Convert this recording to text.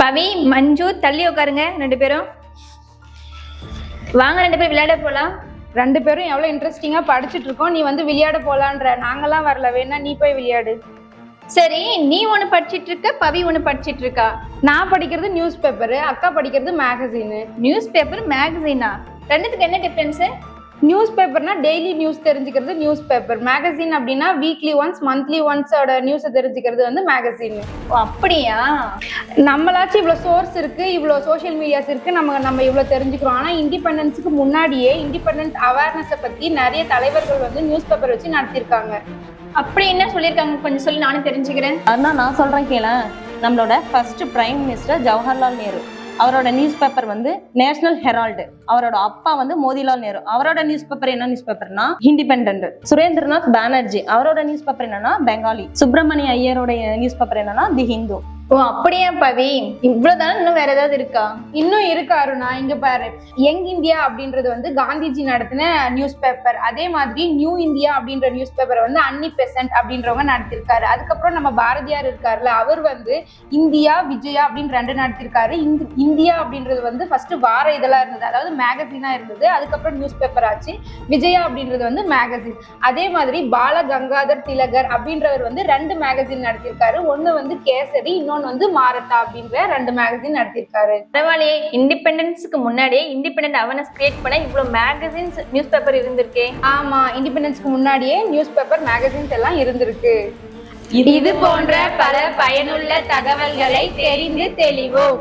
பவி, மஞ்சு தள்ளி உட்காருங்க. ரெண்டு பேரும் வாங்க, ரெண்டு பேரும் விளையாட போலாம். ரெண்டு பேரும் எவ்வளோ இன்ட்ரெஸ்டிங்காக படிச்சுட்டு இருக்கோம். நீ வந்து விளையாட போலான்ற. நாங்கெல்லாம் வரல, வேணா நீ போய் விளையாடு. சரி, நீ ஒன்று படிச்சிட்டு இருக்க, பவி ஒன்று படிச்சிட்டு இருக்கா. நான் படிக்கிறது நியூஸ் பேப்பரு, அக்கா படிக்கிறது மேகசீனு. நியூஸ் பேப்பர் மேகசீனா, ரெண்டுத்துக்கு என்ன டிஃபரன்ஸு? நியூஸ் பேப்பர்னா டெய்லி நியூஸ் தெரிஞ்சுக்கிறது நியூஸ் பேப்பர். மேகசீன் அப்படின்னா வீக்லி ஒன்ஸ் மந்த்லி ஒன்ஸோட நியூஸை தெரிஞ்சுக்கிறது வந்து மேகசீன். ஓ அப்படியா? நம்மளாச்சும் இவ்வளோ சோர்ஸ் இருக்கு, இவ்வளோ சோஷியல் மீடியாஸ் இருக்கு, நம்ம இவ்வளோ தெரிஞ்சுக்கிறோம். ஆனால் இண்டிபெண்டன்ஸுக்கு முன்னாடியே இண்டிபெண்டன்ஸ் அவேர்னஸை பற்றி நிறைய தலைவர்கள் வந்து நியூஸ் பேப்பர் வச்சு நடத்தியிருக்காங்க. அப்படி என்ன சொல்லியிருக்காங்க, கொஞ்சம் சொல்லி நானும் தெரிஞ்சுக்கிறேன். அதான் நான் சொல்றேன் கேள. நம்மளோட first prime minister Jawaharlal Nehru, அவரோட நியூஸ் பேப்பர் வந்து நேஷனல் ஹெரால்டு. அவரோட அப்பா வந்து மோதிலால் நேரு, அவரோட நியூஸ் பேப்பர் என்ன நியூஸ் பேப்பர்னா இண்டிபெண்டன்ட். சுரேந்திரநாத் பானர்ஜி, அவரோட நியூஸ் பேப்பர் என்னன்னா பெங்காலி. சுப்பிரமணிய ஐயரோட நியூஸ் பேப்பர் என்னன்னா தி ஹிந்து. ஓ அப்படியா பவி? இவ்வளவுதானே, இன்னும் வேற ஏதாவது இருக்கா? இன்னும் இருக்கு அருணா. இங்க பாரு, யங் இந்தியா அப்படின்றது வந்து காந்திஜி நடத்தின நியூஸ் பேப்பர். அதே மாதிரி நியூ இந்தியா அப்படின்ற நியூஸ் பேப்பரை வந்து அன்னி பெசன்ட் அப்படின்றவங்க நடத்திருக்காரு. அதுக்கப்புறம் நம்ம பாரதியார் இருக்காருல்ல, அவர் வந்து இந்தியா விஜயா அப்படின்னு ரெண்டு நடத்திருக்காரு. இந்தியா அப்படின்றது வந்து ஃபர்ஸ்ட் வார இதழா இருந்தது, அதாவது மேகசீனா இருந்தது. அதுக்கப்புறம் நியூஸ் பேப்பர் ஆச்சு. விஜயா அப்படின்றது வந்து மேகசின். அதே மாதிரி பால கங்காதர் திலகர் அப்படின்றவர் வந்து ரெண்டு மேகசின் நடத்திருக்காரு. ஒண்ணு வந்து கேசரி, இன்னொன்னு வந்து மாரதா அப்படின்ற ரெண்டு மேகசின் நடத்திருக்காரு. பரவாயில்லையே, இண்டிபெண்டன்ஸ்க்கு முன்னாடியே இண்டிபெண்டன்ட் அவேர்னஸ் கிரியேட் பண்ண இவ்வளவு மேகசின்ஸ் நியூஸ் பேப்பர் இருந்திருக்கே. ஆமா, இண்டிபெண்டன்ஸ்க்கு முன்னாடியே நியூஸ் பேப்பர் மேகசின்ஸ் எல்லாம் இருந்திருக்கு. இது போன்ற பல பயனுள்ள தகவல்களை தெரிந்து தெளிவோம்.